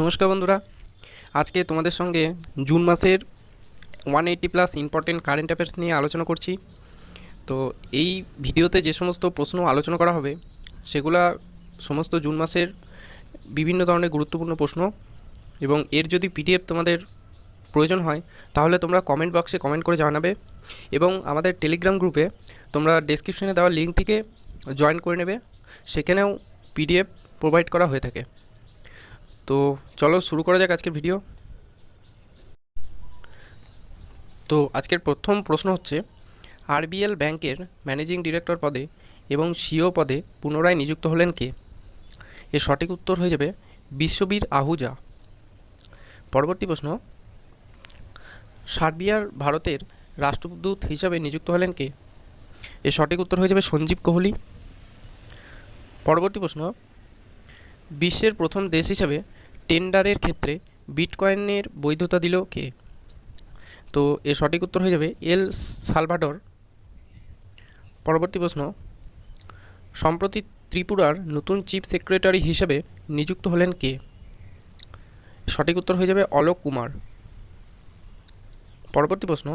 নমস্কার বন্ধুরা, আজকে তোমাদের সঙ্গে জুন মাসের 180+ ইম্পর্টেন্ট কারেন্ট অ্যাফেয়ার্স নিয়ে আলোচনা করছি। তো এই ভিডিওতে যে সমস্ত প্রশ্ন আলোচনা করা হবে সেগুলা সমস্ত জুন মাসের বিভিন্ন ধরনের গুরুত্বপূর্ণ প্রশ্ন, এবং এর যদি পিডিএফ তোমাদের প্রয়োজন হয় তাহলে তোমরা কমেন্ট বক্সে কমেন্ট করে জানাবে, এবং আমাদের টেলিগ্রাম গ্রুপে তোমরা ডেসক্রিপশনে দেওয়া লিঙ্ক থেকে জয়েন করে নেবে, সেখানেও পিডিএফ প্রোভাইড করা হয়ে থাকে। তো চলো শুরু করা যাক আজকের ভিডিও। তো আজকের প্রথম প্রশ্ন হচ্ছে, আরবিএল ব্যাংকের ম্যানেজিং ডিরেক্টর পদে এবং সিও পদে পুনরায় নিযুক্ত হলেন কে? এর সঠিক উত্তর হয়ে যাবে বিশ্ববীর আহুজা। পরবর্তী প্রশ্ন, সার্বিয়ার ভারতের রাষ্ট্রদূত হিসাবে নিযুক্ত হলেন কে? এর সঠিক উত্তর হয়ে যাবে সঞ্জীব কোহলি। পরবর্তী প্রশ্ন, বিশ্বের প্রথম দেশ হিসাবে টেন্ডারের ক্ষেত্রে বিটকয়েনের বৈধতা দিল কে? তো এর সঠিক উত্তর হয়ে যাবে এল সালভাডর। পরবর্তী প্রশ্ন, সম্প্রতি ত্রিপুরার নতুন চিফ সেক্রেটারি হিসেবে নিযুক্ত হলেন কে? সঠিক উত্তর হয়ে যাবে অলোক কুমার। পরবর্তী প্রশ্ন,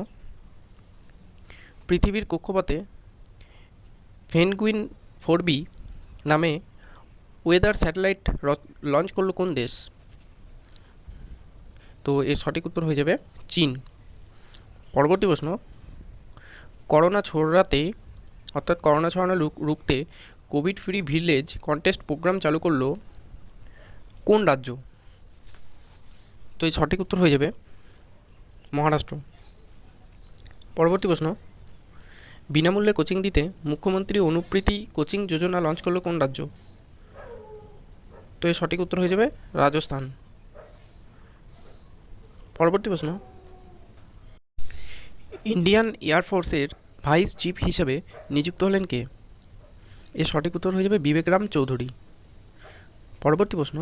পৃথিবীর কক্ষপথে পেঙ্গুইন 4B নামে ওয়েদার স্যাটেলাইট লঞ্চ করল কোন দেশ? তো এর সঠিক উত্তর হয়ে যাবে চীন। পরবর্তী প্রশ্ন, করোনা ছড়ানো রুখতে covid free village contest programme চালু করলো কোন রাজ্য? তো এই সঠিক উত্তর হয়ে যাবে মহারাষ্ট্র। পরবর্তী প্রশ্ন, বিনামূল্যে কোচিং দিতে মুখ্যমন্ত্রী অনুপ্রীতি কোচিং যোজনা লঞ্চ করলো কোন রাজ্য? তো এর সঠিক উত্তর হয়ে যাবে রাজস্থান। পরবর্তী প্রশ্ন, ইন্ডিয়ান এয়ারফোর্সের ভাইস চিফ হিসেবে নিযুক্ত হলেন কে? এর সঠিক উত্তর হয়ে যাবে বিবেকরাম চৌধুরী। পরবর্তী প্রশ্ন,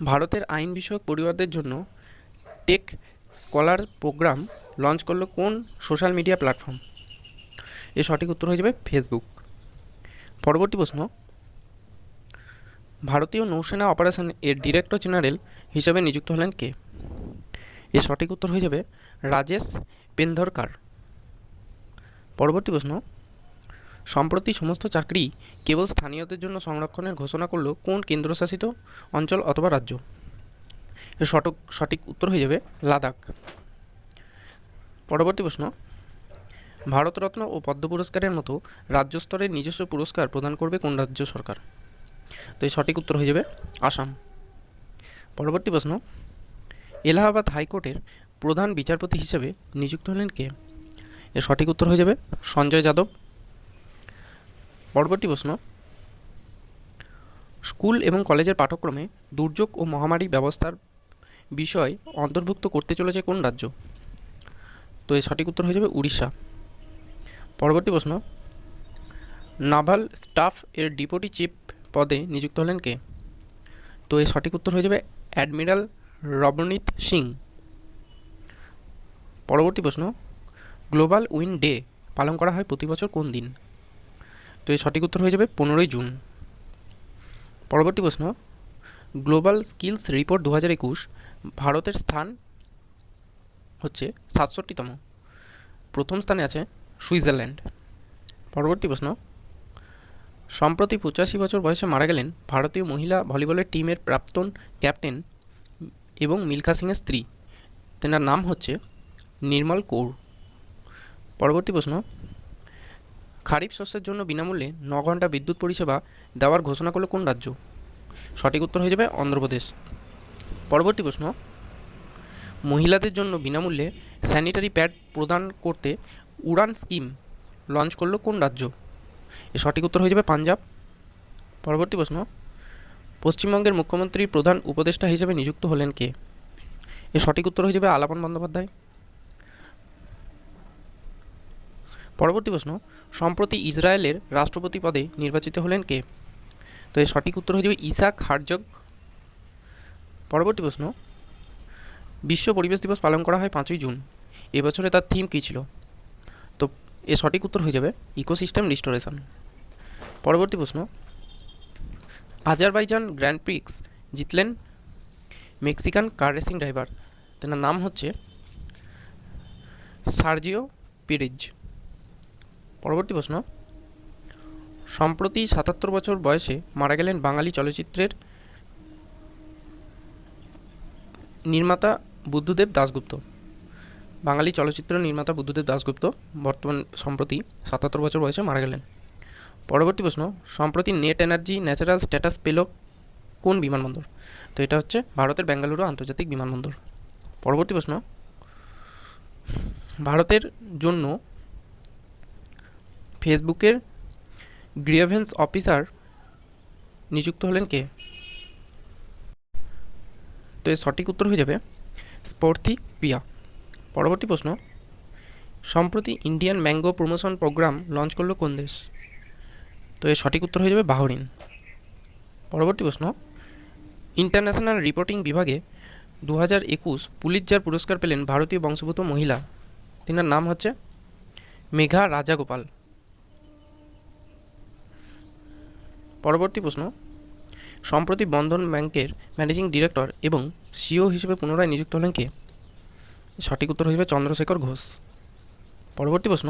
ভারতের আইন বিষয়ক পরিবারদের জন্য টেক স্কলার প্রোগ্রাম লঞ্চ করলো কোন সোশ্যাল মিডিয়া প্ল্যাটফর্ম? এর সঠিক উত্তর হয়ে যাবে ফেসবুক। পরবর্তী প্রশ্ন, ভারতীয় নৌসেনা অপারেশন এর ডিরেক্টর জেনারেল হিসেবে নিযুক্ত হলেন কে? এর সঠিক উত্তর হয়ে যাবে রাজেশ পেন্ধরকার। পরবর্তী প্রশ্ন, সম্প্রতি সমস্ত চাকরি কেবল স্থানীয়দের জন্য সংরক্ষণের ঘোষণা করল কোন কেন্দ্রশাসিত অঞ্চল অথবা রাজ্য? এর সঠিক উত্তর হয়ে যাবে লাদাখ। পরবর্তী প্রশ্ন, ভারতরত্ন ও পদ্ম পুরস্কারের মতো রাজ্য স্তরের নিজস্ব পুরস্কার প্রদান করবে কোন রাজ্য সরকার? তো এই সঠিক উত্তর হয়ে যাবে আসাম। পরবর্তী প্রশ্ন, এলাহাবাদ হাইকোর্টের প্রধান বিচারপতি হিসেবে নিযুক্ত হলেন কে? এর সঠিক উত্তর হয়ে যাবে সঞ্জয় যাদব। পরবর্তী প্রশ্ন, স্কুল এবং কলেজের পাঠ্যক্রমে দুর্যোগ ও মহামারী ব্যবস্থার বিষয় অন্তর্ভুক্ত করতে চলেছে কোন রাজ্য? তো এর সঠিক উত্তর হয়ে যাবে উড়িষ্যা। পরবর্তী প্রশ্ন, নাভাল স্টাফ এর ডিপুটি চিফ পদে নিযুক্ত হলেন কে? তো এর সঠিক উত্তর হয়ে যাবে অ্যাডমিরাল রবনীত সিং। পরবর্তী প্রশ্ন, গ্লোবাল উইন্ড ডে পালন করা হয় প্রতি বছর কোন দিন? তো এর সঠিক উত্তর হয়ে যাবে 15ই জুন। পরবর্তী প্রশ্ন, গ্লোবাল স্কিলস রিপোর্ট 2021 ভারতের স্থান হচ্ছে 67তম, প্রথম স্থানে আছে সুইজারল্যান্ড। পরবর্তী প্রশ্ন, সম্প্রতি 85 বছর বয়সে মারা গেলেন ভারতীয় মহিলা ভলিবলের টিমের প্রাক্তন ক্যাপ্টেন এবং মিলখা সিংয়ের স্ত্রী, তেনার নাম হচ্ছে নির্মল কৌর। পরবর্তী প্রশ্ন, খারিফ শস্যের জন্য বিনামূল্যে 9 ঘন্টা বিদ্যুৎ পরিষেবা দেওয়ার ঘোষণা করলো কোন রাজ্য? সঠিক উত্তর হয়ে যাবে অন্ধ্রপ্রদেশ। পরবর্তী প্রশ্ন, মহিলাদের জন্য বিনামূল্যে স্যানিটারি প্যাড প্রদান করতে উড়ান স্কিম লঞ্চ করলো কোন রাজ্য? এর সঠিক উত্তর হয়ে যাবে পাঞ্জাব। পরবর্তী প্রশ্ন, পশ্চিমবঙ্গের মুখ্যমন্ত্রীর প্রধান উপদেষ্টা হিসেবে নিযুক্ত হলেন কে? এর সঠিক উত্তর হয়ে যাবে আলাপন বন্দ্যোপাধ্যায়। পরবর্তী প্রশ্ন, সম্প্রতি ইসরায়েলের রাষ্ট্রপতি পদে নির্বাচিত হলেন কে? তো এর সঠিক উত্তর হয়ে যাবে ইসাক হারজগ। পরবর্তী প্রশ্ন, বিশ্ব পরিবেশ দিবস পালন করা হয় 5ই জুন, এবছরে তার থিম কী ছিল? তো এর সঠিক উত্তর হয়ে যাবে ইকোসিস্টেম রিস্টোরেশন। পরবর্তী প্রশ্ন, আজারবাইজান গ্র্যান্ড প্রিক্স জিতলেন মেক্সিকান কার রেসিং ড্রাইভার, তেনার নাম হচ্ছে সার্জিও পেরেজ। পরবর্তী প্রশ্ন, সম্প্রতি ৭৭ বছর বয়সে মারা গেলেন বাঙালি চলচ্চিত্রের নির্মাতা বুদ্ধদেব দাশগুপ্ত। বাঙালি চলচ্চিত্র নির্মাতা বুদ্ধদেব দাশগুপ্ত সম্প্রতি ৭৭ বছর বয়সে মারা গেলেন। পরবর্তী প্রশ্ন, সম্প্রতি নেট এনার্জি ন্যাচারাল স্ট্যাটাস পেল কোন বিমানবন্দর? তো এটা হচ্ছে ভারতের বেঙ্গালুরু আন্তর্জাতিক বিমানবন্দর। পরবর্তী প্রশ্ন, ভারতের জন্য ফেসবুকের গ্রিয়েভেন্স অফিসার নিযুক্ত হলেন কে? তো এর সঠিক উত্তর হয়ে যাবে স্পর্থী পিয়া। পরবর্তী প্রশ্ন, সম্প্রতি Indian mango promotion programme launch করলো কোন দেশ? তো এর সঠিক উত্তর হয়ে যাবে বাহরিন। পরবর্তী প্রশ্ন, ইন্টারন্যাশনাল রিপোর্টিং বিভাগে 2021 পুলিৎজার পুরস্কার পেলেন ভারতীয় বংশোদ্ভূত মহিলা, তিনার নাম হচ্ছে মেঘা রাজাগোপাল। পরবর্তী প্রশ্ন, সম্প্রতি বন্ধন ব্যাংকের ম্যানেজিং ডিরেক্টর এবং সিইও হিসেবে পুনরায় নিযুক্ত হলেন কে? সঠিক উত্তর হয়ে যাবে চন্দ্রশেখর ঘোষ। পরবর্তী প্রশ্ন,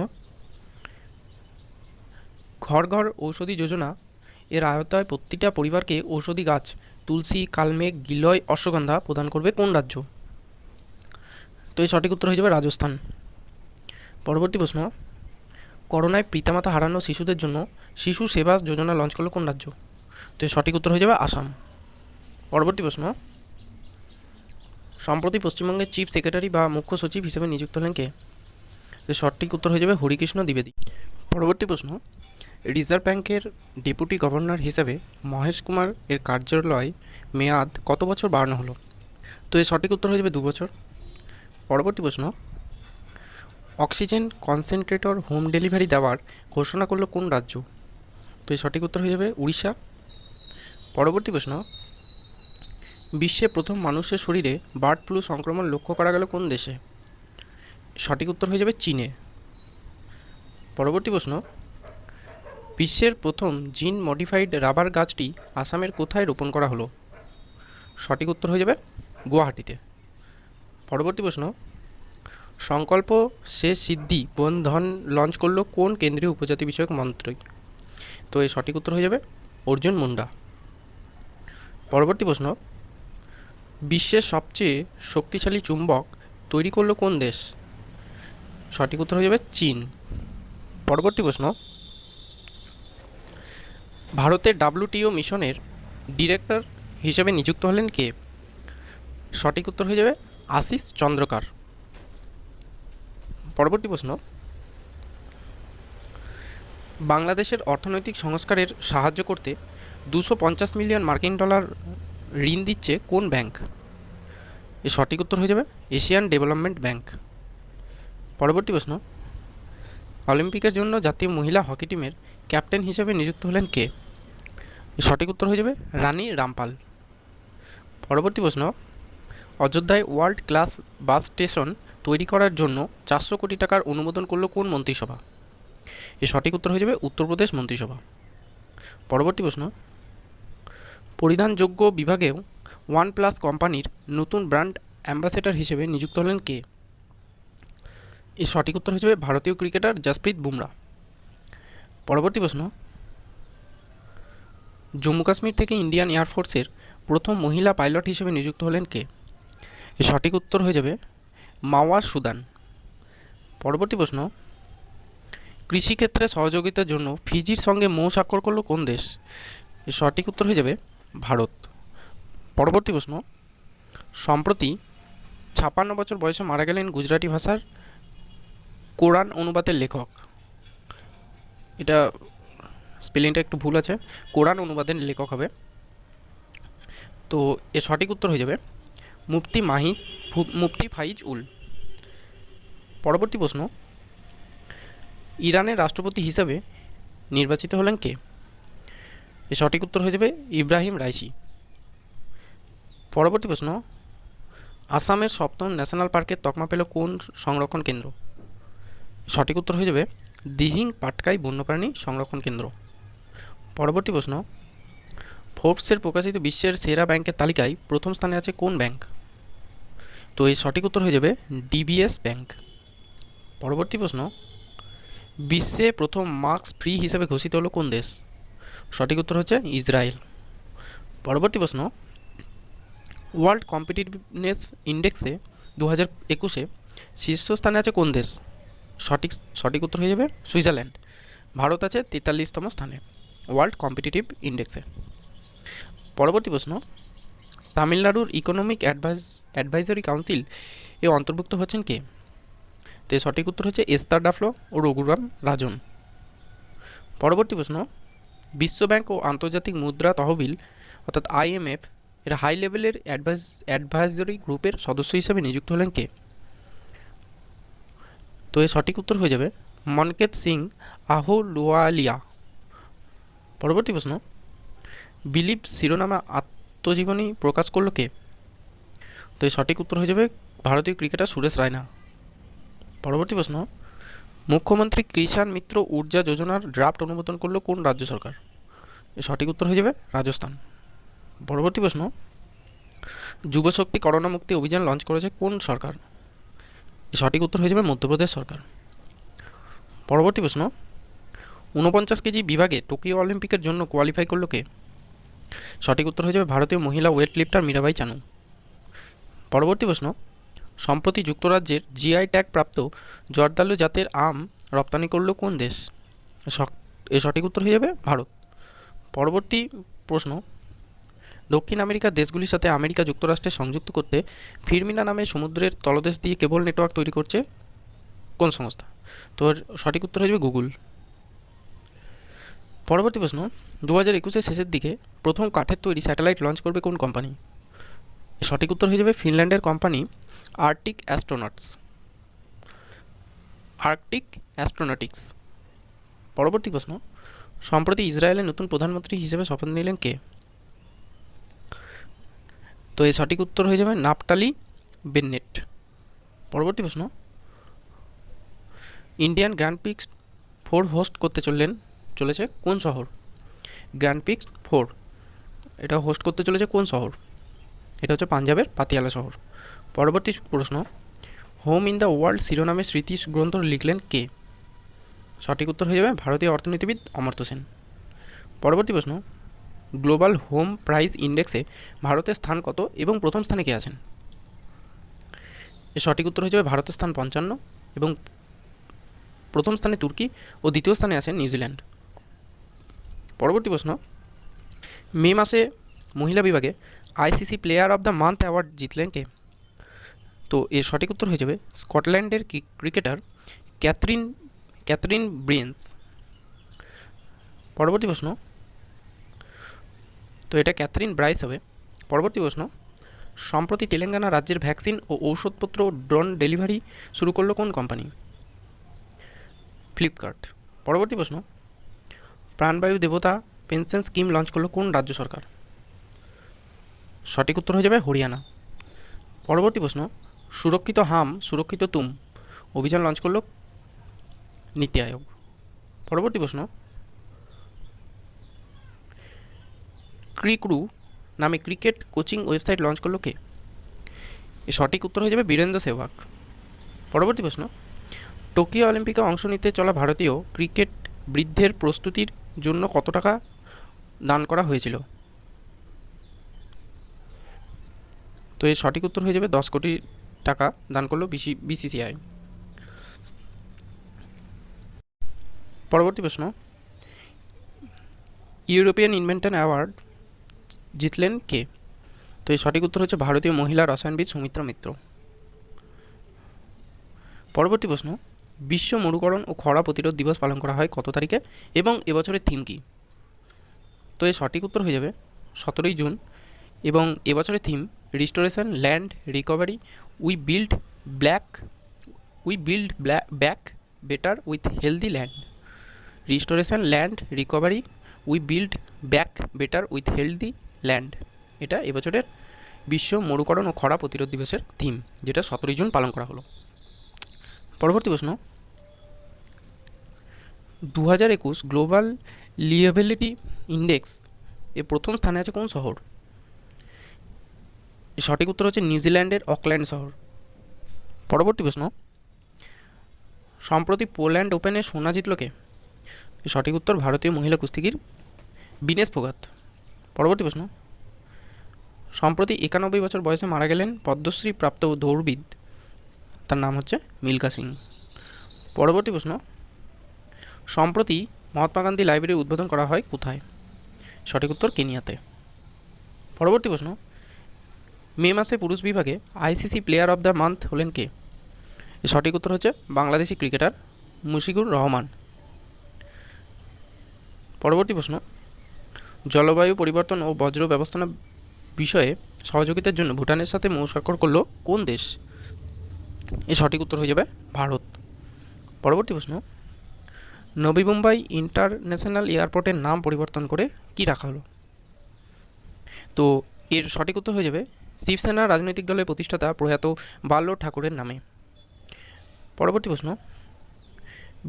ঘর ঘর ঔষধি যোজনা এর আওতায় প্রতিটা পরিবারকে ঔষধি গাছ তুলসী, কালমেঘ, গিলয়, অশ্বগন্ধা প্রদান করবে কোন রাজ্য? তো এই সঠিক উত্তর হয়ে যাবে রাজস্থান। পরবর্তী প্রশ্ন, করোনায় পিতামাতা হারানো শিশুদের জন্য শিশু সেবা যোজনা লঞ্চ করলো কোন রাজ্য? তো এর সঠিক উত্তর হয়ে যাবে আসাম। পরবর্তী প্রশ্ন, সম্প্রতি পশ্চিমবঙ্গের চিফ সেক্রেটারি বা মুখ্য সচিব হিসেবে নিযুক্ত হলেন কে? তো সঠিক উত্তর হয়ে যাবে হরিকৃষ্ণ দ্বিবেদী। পরবর্তী প্রশ্ন, রিজার্ভ ব্যাংকের ডেপুটি গভর্নর হিসেবে মহেশ কুমার এর কার্যালয় মেয়াদ কত বছর বাড়ানো হলো? তো এর সঠিক উত্তর হয়ে যাবে 2 বছর। পরবর্তী প্রশ্ন, অক্সিজেন কনসেন্ট্রেটর হোম ডেলিভারি দেওয়ার ঘোষণা করলো কোন রাজ্য? তো এর সঠিক উত্তর হয়ে যাবে উড়িষ্যা। পরবর্তী প্রশ্ন, বিশ্বে প্রথম মানুষের শরীরে বার্ড ফ্লু সংক্রমণ লক্ষ্য করা গেল কোন দেশে? সঠিক উত্তর হয়ে যাবে চীনে। পরবর্তী প্রশ্ন, বিশ্বের প্রথম জিন মডিফাইড রাবার গাছটি আসামের কোথায় রোপণ করা হলো? সঠিক উত্তর হয়ে যাবে গুয়াহাটিতে। পরবর্তী প্রশ্ন, সংকল্প সে সিদ্ধি বনধন লঞ্চ করলো কোন কেন্দ্রীয় উপজাতি বিষয়ক মন্ত্রী? তো এর সঠিক উত্তর হয়ে যাবে অর্জুন মুন্ডা। পরবর্তী প্রশ্ন, বিশ্বের সবচেয়ে শক্তিশালী চুম্বক তৈরি করলো কোন দেশ? সঠিক উত্তর হয়ে যাবে চীন। পরবর্তী প্রশ্ন, ভারতের WTO মিশনের ডিরেক্টর হিসেবে নিযুক্ত হলেন কে? সঠিক উত্তর হয়ে যাবে আশিস চন্দ্রকার। পরবর্তী প্রশ্ন, বাংলাদেশের অর্থনৈতিক সংস্কারের সাহায্য করতে 250 মিলিয়ন মার্কিন ডলার ঋণ দিচ্ছে কোন ব্যাংক? এর সঠিক উত্তর হয়ে যাবে এশিয়ান ডেভেলপমেন্ট ব্যাংক। পরবর্তী প্রশ্ন, অলিম্পিকের জন্য জাতীয় মহিলা হকি টিমের ক্যাপ্টেন হিসেবে নিযুক্ত হলেন কে? এর সঠিক উত্তর হয়ে যাবে রানী রামপাল। পরবর্তী প্রশ্ন, অযোধ্যায় ওয়ার্ল্ড ক্লাস বাস স্টেশন তৈরি করার জন্য 400 কোটি টাকার অনুমোদন করল কোন মন্ত্রিসভা? এর সঠিক উত্তর হয়ে যাবে উত্তরপ্রদেশ মন্ত্রিসভা। পরবর্তী প্রশ্ন, পরিধানযোগ্য বিভাগেও OnePlus কোম্পানির নতুন ব্র্যান্ড অ্যাম্বাসেডর হিসেবে নিযুক্ত হলেন কে? এর সঠিক উত্তর হয়ে যাবে ভারতীয় ক্রিকেটার জসপ্রীত বুমরা। পরবর্তী প্রশ্ন, জম্মু কাশ্মীর থেকে ইন্ডিয়ান এয়ারফোর্সের প্রথম মহিলা পাইলট হিসেবে নিযুক্ত হলেন কে? এর সঠিক উত্তর হয়ে যাবে মাওয়া সুদান। পরবর্তী প্রশ্ন, কৃষিক্ষেত্রে সহযোগিতার জন্য ফিজির সঙ্গে মৌ স্বাক্ষর করল কোন দেশ? এর সঠিক উত্তর হয়ে যাবে ভারত। পরবর্তী প্রশ্ন, সম্প্রতি 56 বছর বয়সে মারা গেলেন গুজরাটি ভাষার কোরআন অনুবাদের লেখক। এটা স্পেলিংটা একটু ভুল আছে, কোরআন অনুবাদের লেখক হবে। তো এর সঠিক উত্তর হয়ে যাবে মুফতি ফাইজ উল। পরবর্তী প্রশ্ন, ইরানের রাষ্ট্রপতি হিসাবে নির্বাচিত হলেন কে? এর সঠিক উত্তর হয়ে যাবে ইব্রাহিম রাইসি। পরবর্তী প্রশ্ন, আসামের 7ম ন্যাশনাল পার্কের তকমা পেল কোন সংরক্ষণ কেন্দ্র? সঠিক উত্তর হয়ে যাবে দিহিং পাটকাই বন্যপ্রাণী সংরক্ষণ কেন্দ্র। পরবর্তী প্রশ্ন, ফোর্বসের প্রকাশিত বিশ্বের সেরা ব্যাংকের তালিকায় প্রথম স্থানে আছে কোন ব্যাংক? তো এর সঠিক উত্তর হয়ে যাবে ডিবিএস ব্যাংক। পরবর্তী প্রশ্ন, বিশ্বে প্রথম মাস্ক ফ্রি হিসেবে ঘোষিত হলো কোন দেশ? সঠিক উত্তর হচ্ছে ইসরায়েল। পরবর্তী প্রশ্ন, ওয়ার্ল্ড কম্পিটিটিভনেস ইন্ডেক্সে 2021-এ শীর্ষস্থানে আছে কোন দেশ? সঠিক সঠিক উত্তর হয়ে যাবে সুইজারল্যান্ড। ভারত আছে 43তম স্থানে ওয়ার্ল্ড কম্পিটিটিভ ইন্ডেক্সে। পরবর্তী প্রশ্ন, তামিলনাড়ুর ইকোনমিক অ্যাডভাইজরি কাউন্সিল এ অন্তর্ভুক্ত হচ্ছেন কে? তো এর সঠিক উত্তর হচ্ছে এস্তার ডাফলো ও রঘুরাম রাজন। পরবর্তী প্রশ্ন, বিশ্বব্যাংক ও আন্তর্জাতিক মুদ্রা তহবিল অর্থাৎ IMF এর হাই লেভেলের অ্যাডভাইজরি গ্রুপের সদস্য হিসেবে নিযুক্ত হলেন কে? তো এর সঠিক উত্তর হয়ে যাবে মনকেত সিং আহলুওয়ালিয়া। পরবর্তী প্রশ্ন, বিলিভ শিরোনামে আত্মজীবনী প্রকাশ করলো কে? তো এর সঠিক উত্তর হয়ে যাবে ভারতীয় ক্রিকেটার সুরেশ রায়না। পরবর্তী প্রশ্ন, মুখ্যমন্ত্রী কিষাণ মিত্র ঊর্জা যোজনার ড্রাফট অনুমোদন করলো কোন রাজ্য সরকার? এর সঠিক উত্তর হয়ে যাবে রাজস্থান। পরবর্তী প্রশ্ন, যুবশক্তি করোনা মুক্তি অভিযান লঞ্চ করেছে কোন সরকার? এর সঠিক উত্তর হয়ে যাবে মধ্যপ্রদেশ সরকার। পরবর্তী প্রশ্ন, 49 কেজি বিভাগে টোকিও অলিম্পিকের জন্য কোয়ালিফাই করলো কে? সঠিক উত্তর হয়ে যাবে ভারতীয় মহিলা ওয়েট লিফটার মীরাবাই চানু। পরবর্তী প্রশ্ন, সম্প্রতি যুক্তরাজ্যের জিআই ট্যাগ প্রাপ্ত জর্দালু জাতের আম রপ্তানি করলো কোন দেশ? এর সঠিক উত্তর হয়ে যাবে ভারত। পরবর্তী প্রশ্ন, দক্ষিণ আমেরিকার দেশগুলির সাথে আমেরিকা যুক্তরাষ্ট্রে সংযুক্ত করতে ফিরমিনা নামে সমুদ্রের তলদেশ দিয়ে কেবল নেটওয়ার্ক তৈরি করছে কোন সংস্থা? তো এর সঠিক উত্তর হয়ে যাবে গুগল। পরবর্তী প্রশ্ন, 2021-এর শেষের দিকে প্রথম কাঠের তৈরি স্যাটেলাইট লঞ্চ করবে কোন কোম্পানি? সঠিক উত্তর হয়ে যাবে ফিনল্যান্ডের কোম্পানি আর্কটিক অ্যাস্ট্রোনটিক্স। পরবর্তী প্রশ্ন, সম্প্রতি ইসরায়েলের নতুন প্রধানমন্ত্রী হিসেবে শপথ নিলেন কে? তো এর সঠিক উত্তর হয়ে যাবে নাফটালি বেন্নেট। পরবর্তী প্রশ্ন, ইন্ডিয়ান গ্র্যান্ড প্রিক্স 4 হোস্ট করতে চলেছে কোন শহর? গ্র্যান্ড প্রিক্স 4 এটা হোস্ট করতে চলেছে কোন শহর? এটা হচ্ছে পাঞ্জাবের পাতিয়ালা শহর। পরবর্তী প্রশ্ন, হোম ইন দ্য ওয়ার্ল্ড শিরোনামে স্মৃতি গ্রন্থ লিখলেন কে? সঠিক উত্তর হয়ে যাবে ভারতীয় অর্থনীতিবিদ অমর্ত্য সেন। পরবর্তী প্রশ্ন, গ্লোবাল হোম প্রাইস ইন্ডেক্সে ভারতের স্থান কত এবং প্রথম স্থানে কে আছেন? এর সঠিক উত্তর হয়ে যাবে ভারতের স্থান 55 এবং প্রথম স্থানে তুর্কি ও দ্বিতীয় স্থানে আছেন নিউজিল্যান্ড। পরবর্তী প্রশ্ন, মে মাসে মহিলা বিভাগে ICC player of the month award জিতলেন কে? তো এর সঠিক উত্তর হয়ে যাবে স্কটল্যান্ডের ক্রিকেটার ক্যাথরিন ব্রিয়েন্স। পরবর্তী প্রশ্ন, তো এটা ক্যাথরিন ব্রাইস হবে। পরবর্তী প্রশ্ন, সম্প্রতি তেলেঙ্গানা রাজ্যের ভ্যাকসিন ও ঔষধপত্র ড্রোন ডেলিভারি শুরু করলো কোন কোম্পানি? ফ্লিপকার্ট। পরবর্তী প্রশ্ন, প্রাণবায়ু দেবতা পেনশন স্কিম লঞ্চ করলো কোন রাজ্য সরকার? সঠিক উত্তর হয়ে যাবে হরিয়ানা। পরবর্তী প্রশ্ন, সুরক্ষিত হাম সুরক্ষিত তুম অভিযান লঞ্চ করলো নীতি আয়োগ। পরবর্তী প্রশ্ন, ক্রিকরু নামে ক্রিকেট কোচিং ওয়েবসাইট লঞ্চ করলো কে? এর সঠিক উত্তর হয়ে যাবে বীরেন্দ্র সেহবাগ। পরবর্তী প্রশ্ন, টোকিও অলিম্পিকে অংশ নিতে চলা ভারতীয় ক্রিকেট বৃদ্ধের প্রস্তুতির জন্য কত টাকা দান করা হয়েছিল? তো এর সঠিক উত্তর হয়ে যাবে 10 কোটি টাকা দান করলো BCCI। পরবর্তী প্রশ্ন, ইউরোপিয়ান ইনভেন্টর অ্যাওয়ার্ড জিতলেন কে? তো এর সঠিক উত্তর হচ্ছে ভারতীয় মহিলা রসায়নবিদ সুমিত্রা মিত্র। পরবর্তী প্রশ্ন, বিশ্ব মরুকরণ ও খরা প্রতিরোধ দিবস পালন করা হয় কত তারিখে এবং এবছরের থিম কি? তো এর সঠিক উত্তর হয়ে যাবে 17 জুন এবং এবছরের theme restoration land recovery we build back better with healthy land. Restoration land recovery we build back better with healthy land এটা এবছরের বিশ্ব মরুকরণ ও খরা প্রতিরোধ দিবসের থিম, যেটা 17 জুন পালন করা হলো। পরবর্তী প্রশ্ন, 2021 গ্লোবাল লিভেবিলিটি ইন্ডেক্স এর প্রথম স্থানে আছে কোন শহর? এর সঠিক উত্তর হচ্ছে নিউজিল্যান্ডের অকল্যান্ড শহর। পরবর্তী প্রশ্ন, সম্প্রতি পোল্যান্ড ওপেনে সোনা জিতল কে? এর সঠিক উত্তর ভারতীয় মহিলা কুস্তিগির বিনেশ ফোগাত। পরবর্তী প্রশ্ন, সম্প্রতি 91 বছর বয়সে মারা গেলেন পদ্মশ্রী প্রাপ্ত দৌড়বিদ, তার নাম হচ্ছে মিলখা সিং। পরবর্তী প্রশ্ন, সম্প্রতি মহাত্মা গান্ধী লাইব্রেরি উদ্বোধন করা হয় কোথায়? সঠিক উত্তর কেনিয়াতে। পরবর্তী প্রশ্ন, মে মাসে পুরুষ বিভাগে ICC player of the month হলেন কে? এর সঠিক উত্তর হচ্ছে বাংলাদেশি ক্রিকেটার মুশিকুর রহমান। পরবর্তী প্রশ্ন, জলবায়ু পরিবর্তন ও বজ্র ব্যবস্থাপনা বিষয়ে সহযোগিতার জন্য ভুটানের সাথে মৌস্বাক্ষর করলো কোন দেশ? এর সঠিক উত্তর হয়ে যাবে ভারত। পরবর্তী প্রশ্ন, নবী মুম্বাই ইন্টারন্যাশনাল এয়ারপোর্টের নাম পরিবর্তন করে কি রাখা হলো? তো এর সঠিক উত্তর হয়ে যাবে শিবসেনা রাজনৈতিক দলের প্রতিষ্ঠাতা প্রয়াত বাল্য ঠাকুরের নামে। পরবর্তী প্রশ্ন,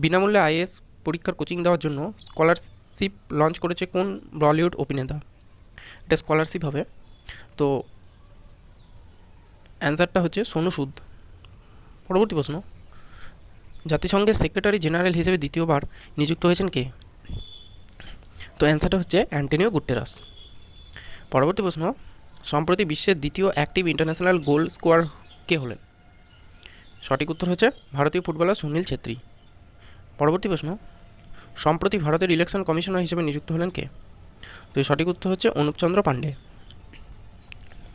বিনামূল্যে আইএএস পরীক্ষার কোচিং দেওয়ার জন্য স্কলারশিপ লঞ্চ করেছে কোন বলিউড অভিনেতা? এটা স্কলারশিপ হবে, তো অ্যান্সারটা হচ্ছে সোনু সুদ। পরবর্তী প্রশ্ন, জাতিসংঘের সেক্রেটারি জেনারেল হিসেবে দ্বিতীয়বার নিযুক্ত হয়েছেন কে? তো অ্যান্সারটা হচ্ছে অ্যান্টোনিও গুটেরাস। পরবর্তী প্রশ্ন, সম্প্রতি বিশ্বের দ্বিতীয় অ্যাক্টিভ ইন্টারন্যাশনাল গোল স্কোয়ার কে হলেন? সঠিক উত্তর হচ্ছে ভারতীয় ফুটবলার সুনীল ছেত্রী। পরবর্তী প্রশ্ন, সম্প্রতি ভারতের ইলেকশন কমিশনার হিসেবে নিযুক্ত হলেন কে? তো সঠিক উত্তর হচ্ছে অনুপ চন্দ্র পাণ্ডে।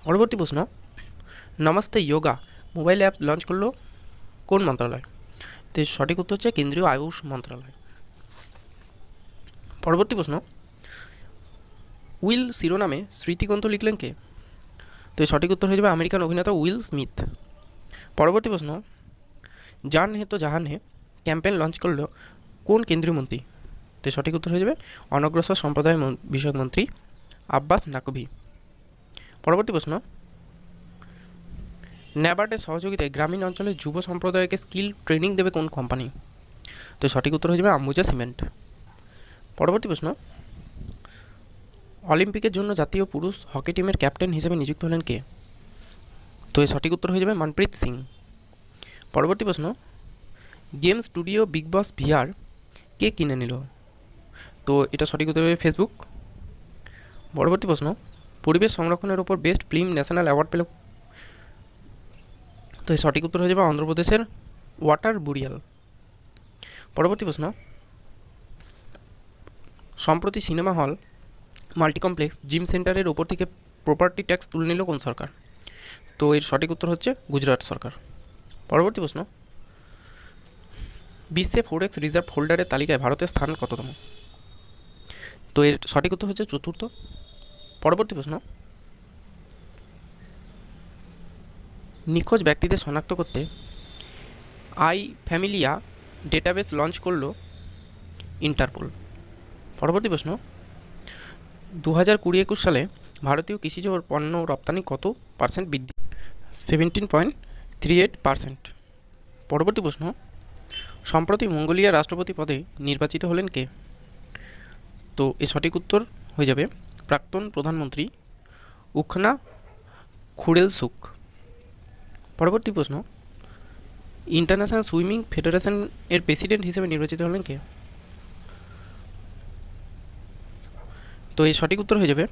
পরবর্তী প্রশ্ন, namaste yoga mobile app launch করলো কোন মন্ত্রণালয়? তো সঠিক উত্তর হচ্ছে কেন্দ্রীয় আয়ুষ মন্ত্রণালয়। পরবর্তী প্রশ্ন, উইল শিরোনামে স্মৃতিগ্রন্থ লিখলেন কে? তো সঠিক উত্তর হয়ে যাবে আমেরিকান অভিনেতা উইল স্মিথ। পরবর্তী প্রশ্ন, জান হে তো জাহান হে ক্যাম্পেইন লঞ্চ করলো কোন কেন্দ্রীয় মন্ত্রী? তো সঠিক উত্তর হয়ে যাবে অনগ্রসর সম্প্রদায় বিষয়ক মন্ত্রী আব্বাস নাকভি। পরবর্তী প্রশ্ন, ন্যাবার্ডের সহযোগিতায় গ্রামীণ অঞ্চলের যুব সম্প্রদায়কে স্কিল ট্রেনিং দেবে কোন কোম্পানি? তো সঠিক উত্তর হয়ে যাবে আম্বুজা সিমেন্ট। পরবর্তী প্রশ্ন, অলিম্পিকের জন্য জাতীয় পুরুষ হকি টিমের ক্যাপ্টেন হিসেবে নিযুক্ত হলেন কে? তো এর সঠিক উত্তর হয়ে যাবে মনপ্রীত সিং। পরবর্তী প্রশ্ন, গেম স্টুডিও বিগ বস ভিআর কে কিনে নিল? তো এটা সঠিক উত্তর হবে ফেসবুক। পরবর্তী প্রশ্ন, পরিবেশ সংরক্ষণের ওপর বেস্ট ফিল্ম ন্যাশনাল অ্যাওয়ার্ড পেল? তো এর সঠিক উত্তর হয়ে যাবে অন্ধ্রপ্রদেশের ওয়াটার বুরিয়াল। পরবর্তী প্রশ্ন, সম্প্রতি সিনেমা হল মাল্টিকমপ্লেক্স জিম সেন্টারের ওপর থেকে প্রপার্টি ট্যাক্স তুলে নিল কোন সরকার? তো এর সঠিক উত্তর হচ্ছে গুজরাট সরকার। পরবর্তী প্রশ্ন, বিশ্বে ফরেক্স রিজার্ভ হোল্ডারের তালিকায় ভারতের স্থান কততম? তো এর সঠিক উত্তর হচ্ছে চতুর্থ। পরবর্তী প্রশ্ন, নিখোঁজ ব্যক্তিদের শনাক্ত করতে আই ফ্যামিলিয়া ডেটাবেস লঞ্চ করলো ইন্টারপোল। পরবর্তী প্রশ্ন, 2020-21 সালে ভারতীয় কৃষিজ পণ্য রপ্তানি কত % বৃদ্ধি? 17.38%। পরবর্তী প্রশ্ন, সম্প্রতি মঙ্গোলিয়ার রাষ্ট্রপতি পদে নির্বাচিত হলেন কে? তো এর সঠিক উত্তর হয়ে যাবে প্রাক্তন প্রধানমন্ত্রী উখনা খুরেলসুখ। পরবর্তী প্রশ্ন, ইন্টারন্যাশনাল সুইমিং ফেডারেশন এর প্রেসিডেন্ট হিসেবে নির্বাচিত হলেন কে? তো এর সঠিক উত্তর হয়ে যাবে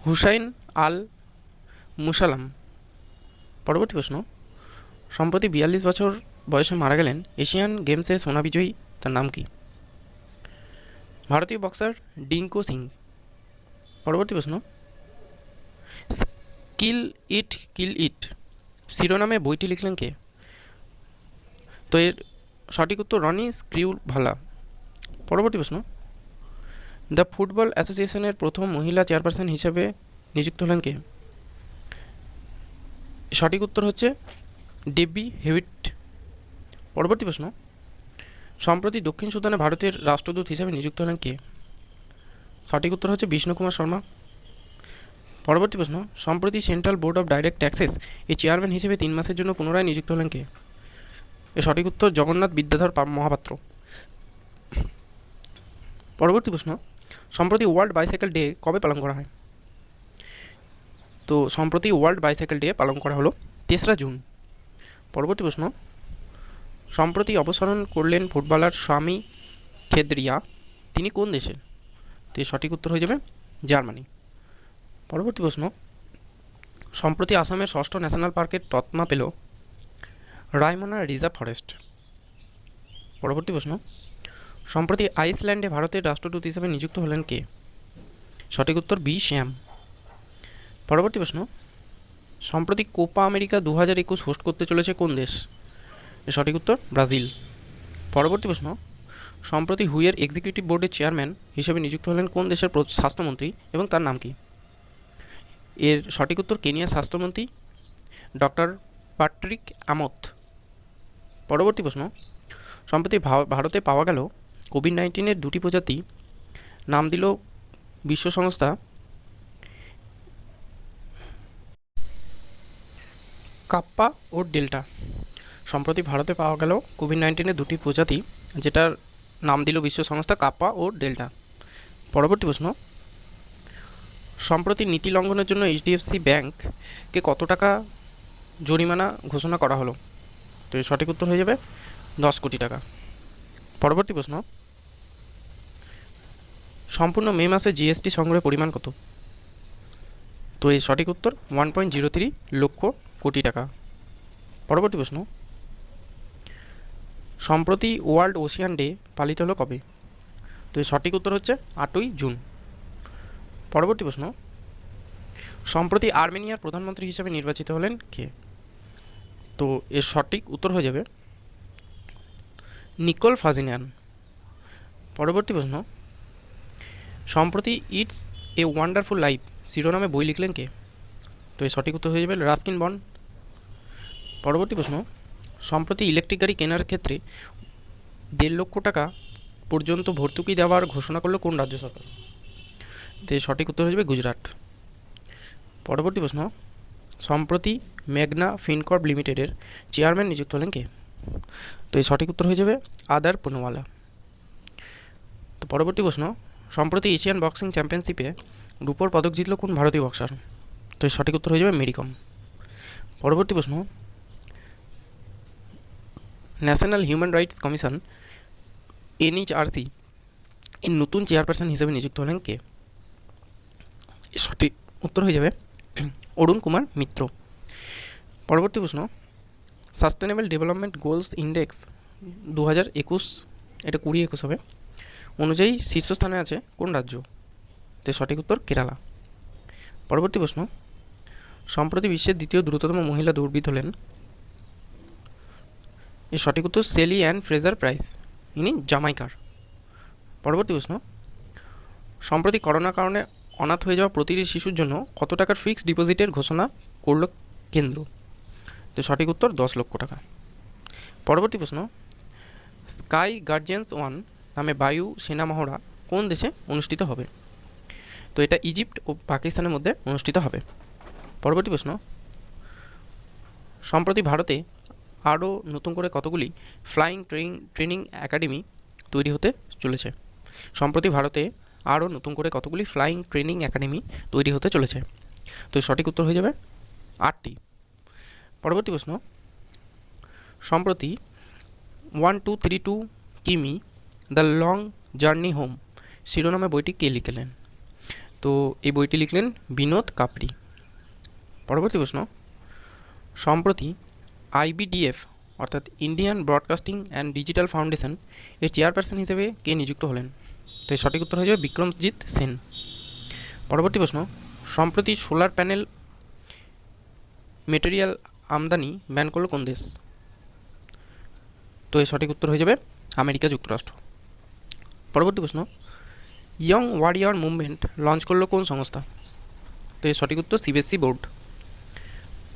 হুসাইন আল মুসালাম। পরবর্তী প্রশ্ন, সম্প্রতি 42 বছর বয়সে মারা গেলেন এশিয়ান গেমসে সোনা বিজয়ী, তার নাম কি? ভারতীয় বক্সার ডিঙ্কু সিং। পরবর্তী প্রশ্ন, স্কিল ইট কিল ইট শিরোনামে বইটি লিখলেন কে? তো এর সঠিক উত্তর রনি স্ক্রিউভালা। পরবর্তী প্রশ্ন, দ্য ফুটবল অ্যাসোসিয়েশনের প্রথম মহিলা চেয়ারপারসন হিসেবে নিযুক্ত হলেন কে? সঠিক উত্তর হচ্ছে ডেবি হেভিট। পরবর্তী প্রশ্ন, সম্প্রতি দক্ষিণ সুদানে ভারতের রাষ্ট্রদূত হিসেবে নিযুক্ত হলেন কে? সঠিক উত্তর হচ্ছে বিষ্ণু কুমার শর্মা। পরবর্তী প্রশ্ন, সম্প্রতি central board of direct taxes এর চেয়ারম্যান হিসেবে 3 মাসের জন্য পুনরায় নিযুক্ত হলেন কে? এর সঠিক উত্তর জগন্নাথ বিদ্যাধর মহাপাত্র। পরবর্তী প্রশ্ন, সম্প্রতি ওয়ার্ল্ড বাইসাইকেল ডে কবে পালন করা হয়? তো সম্প্রতি ওয়ার্ল্ড বাইসাইকেল ডে পালন করা হলো 3রা জুন। পরবর্তী প্রশ্ন, সম্প্রতি অপসারণ করলেন ফুটবলার স্বামী খেদরিয়া, তিনি কোন দেশের? তো এর সঠিক উত্তর হয়ে যাবে জার্মানি। পরবর্তী প্রশ্ন, সম্প্রতি আসামের 6ষ্ঠ ন্যাশনাল পার্কের তৎমা পেল রায়মনা রিজার্ভ ফরেস্ট। পরবর্তী প্রশ্ন, সম্প্রতি আইসল্যান্ডে ভারতের রাষ্ট্রদূত হিসেবে নিযুক্ত হলেন কে? সঠিক উত্তর বি শ্যাম। পরবর্তী প্রশ্ন, সম্প্রতি কোপা আমেরিকা 2021 হোস্ট করতে চলেছে কোন দেশ? এর সঠিক উত্তর ব্রাজিল। পরবর্তী প্রশ্ন, সম্প্রতি হুইয়ের এক্সিকিউটিভ বোর্ডের চেয়ারম্যান হিসেবে নিযুক্ত হলেন কোন দেশের স্বাস্থ্যমন্ত্রী এবং তার নাম কি? এর সঠিক উত্তর কেনিয়ার স্বাস্থ্যমন্ত্রী ডক্টর প্যাট্রিক আমোথ। পরবর্তী প্রশ্ন, সম্প্রতি ভারতে পাওয়া গেল কোভিড-19-এর 2টি প্রজাতি, নাম দিল বিশ্ব সংস্থা কাপ্পা ও ডেল্টা। সম্প্রতি ভারতে পাওয়া গেল কোভিড-19-এর 2টি প্রজাতি, যেটার নাম দিল বিশ্ব সংস্থা কাপ্পা ও ডেল্টা। পরবর্তী প্রশ্ন, সম্প্রতি নীতি লঙ্ঘনের জন্য এইচডিএফসি ব্যাংককে কত টাকা জরিমানা ঘোষণা করা হলো? তো এর সঠিক উত্তর হয়ে যাবে 10 কোটি টাকা। পরবর্তী প্রশ্ন, সম্পূর্ণ মে মাসে জিএসটি সংগ্রহের পরিমাণ কত? তো এর সঠিক উত্তর 1.03 লক্ষ কোটি টাকা। পরবর্তী প্রশ্ন, সম্প্রতি ওয়ার্ল্ড ওশিয়ান ডে পালিত হলো কবে? তো এর সঠিক উত্তর হচ্ছে 8ই জুন। পরবর্তী প্রশ্ন, সম্প্রতি আর্মেনিয়ার প্রধানমন্ত্রী হিসেবে নির্বাচিত হলেন কে? তো এর সঠিক উত্তর হয়ে যাবে নিকোল ফাজিনিয়ান। পরবর্তী প্রশ্ন, সম্প্রতি ইটস এ ওয়ান্ডারফুল লাইফ শিরোনামে বই লিখলেন কে? তো এর সঠিক উত্তর হয়ে যাবে রাস্কিন বন্ড। পরবর্তী প্রশ্ন, সম্প্রতি ইলেকট্রিক গাড়ি কেনার ক্ষেত্রে 1.5 লক্ষ টাকা পর্যন্ত ভর্তুকি দেওয়ার ঘোষণা করলো কোন রাজ্য সরকার? তো এর সঠিক উত্তর হয়ে যাবে গুজরাট। পরবর্তী প্রশ্ন, সম্প্রতি মেঘনা ফিনকর্প লিমিটেডের চেয়ারম্যান নিযুক্ত হলেন কে? তো এই সঠিক উত্তর হয়ে যাবে আদার পুনওয়ালা। তো পরবর্তী প্রশ্ন, সম্প্রতি এশিয়ান বক্সিং চ্যাম্পিয়নশিপে রূপোর পদক জিতল কোন ভারতীয় বক্সার? তো এর সঠিক উত্তর হয়ে যাবে মেরি কম। পরবর্তী প্রশ্ন, national human rights commission NHRC এর নতুন চেয়ারপারসন হিসেবে নিযুক্ত হলেন কে? এর সঠিক উত্তর হয়ে যাবে অরুণ কুমার মিত্র। পরবর্তী প্রশ্ন, সাস্টেনেবল ডেভেলপমেন্ট গোলস ইন্ডেক্স 2021, এটা 2021 হবে, অনুযায়ী শীর্ষস্থানে আছে কোন রাজ্য? তো সঠিক উত্তর কেরালা। পরবর্তী প্রশ্ন, সম্প্রতি বিশ্বের দ্বিতীয় দ্রুততম মহিলা দৌড়বিদ হলেন? এর সঠিক উত্তর সেলি অ্যান ফ্রেজার প্রাইস, ইনি জামাইকার। পরবর্তী প্রশ্ন, সম্প্রতি করোনার কারণে অনাথ হয়ে যাওয়া প্রতিটি শিশুর জন্য কত টাকার ফিক্সড ডিপোজিটের ঘোষণা করল কেন্দ্র? তো সঠিক উত্তর 10 লক্ষ টাকা। পরবর্তী প্রশ্ন, স্কাই গার্জিয়ান্স 1 নামে বায়ু সেনা মহড়া কোন দেশে অনুষ্ঠিত হবে? তো এটা ইজিপ্ট ও পাকিস্তানের মধ্যে অনুষ্ঠিত হবে। পরবর্তী প্রশ্ন, সম্প্রতি ভারতে আরও নতুন করে কতগুলি ফ্লাইং ট্রেনিং একাডেমি তৈরি হতে চলেছে? সম্প্রতি ভারতে আরও নতুন করে কতগুলি ফ্লাইং ট্রেনিং একাডেমি তৈরি হতে চলেছে? তো সঠিক উত্তর হয়ে যাবে 8টি। পরবর্তী প্রশ্ন, সম্প্রতি 1232 কিমি দ্য লং জার্নি হোম শিরোনামে বইটি কে লিখলেন? তো এই বইটি লিখলেন বিনোদ কাপড়ি। পরবর্তী প্রশ্ন, সম্প্রতি আইবিডিএফ অর্থাৎ Indian broadcasting and digital foundation এর চেয়ারপারসন হিসেবে কে নিযুক্ত হলেন? তো এর সঠিক উত্তর হয়ে যাবে বিক্রমজিৎ সেন। পরবর্তী প্রশ্ন, সম্প্রতি সোলার প্যানেল মেটেরিয়াল আমদানি ব্যান করলো কোন দেশ? তো এর সঠিক উত্তর হয়ে যাবে আমেরিকা যুক্তরাষ্ট্র। পরবর্তী প্রশ্ন, ইয়ং ওয়ারিয়র মুভমেন্ট লঞ্চ করলো কোন সংস্থা? তো এর সঠিক উত্তর সিবিএসসি বোর্ড।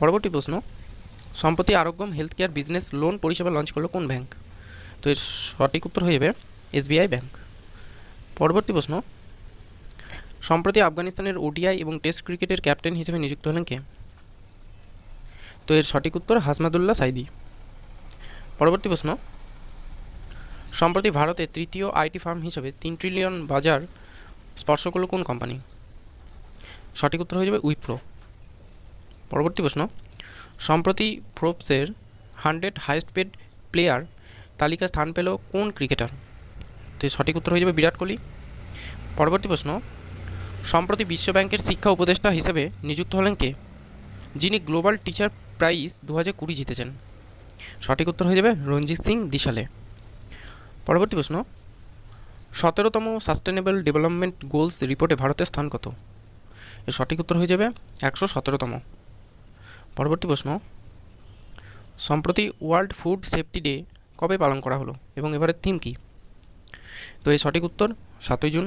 পরবর্তী প্রশ্ন, সম্প্রতি Arogyam health care business loan পরিষেবা লঞ্চ করলো কোন ব্যাংক? তো এর সঠিক উত্তর হয়ে যাবে এসবিআই ব্যাংক। পরবর্তী প্রশ্ন, সম্প্রতি আফগানিস্তানের ওডিআই এবং টেস্ট ক্রিকেটের ক্যাপ্টেন হিসেবে নিযুক্ত হলেন কে? তো এর সঠিক উত্তর হাসমাদুল্লাহ সাইদি। পরবর্তী প্রশ্ন, সম্প্রতি ভারতের তৃতীয় আইটি ফার্ম হিসেবে 3 ট্রিলিয়ন বাজার স্পর্শ করলো কোন কোম্পানি? সঠিক উত্তর হয়ে যাবে উইপ্রো। পরবর্তী প্রশ্ন, সম্প্রতি ফোর্বসের 100 হাইয়েস্ট পেড প্লেয়ার তালিকায় স্থান পেল কোন ক্রিকেটার? তো সঠিক উত্তর হয়ে যাবে বিরাট কোহলি। পরবর্তী প্রশ্ন, সম্প্রতি বিশ্বব্যাংকের শিক্ষা উপদেষ্টা হিসেবে নিযুক্ত হলেন কে, যিনি গ্লোবাল টিচার প্রাইজ 2020 জিতেছেন? সঠিক উত্তর হয়ে যাবে রঞ্জিত সিং দিশালে। পরবর্তী প্রশ্ন, 17তম সাস্টেনেবল ডেভেলপমেন্ট গোলস রিপোর্টে ভারতের স্থান কত? এর সঠিক উত্তর হয়ে যাবে 117তম। পরবর্তী প্রশ্ন, সম্প্রতি ওয়ার্ল্ড ফুড সেফটি ডে কবে পালন করা হলো এবং এবারের থিম কী? তো এই সঠিক উত্তর 7ই জুন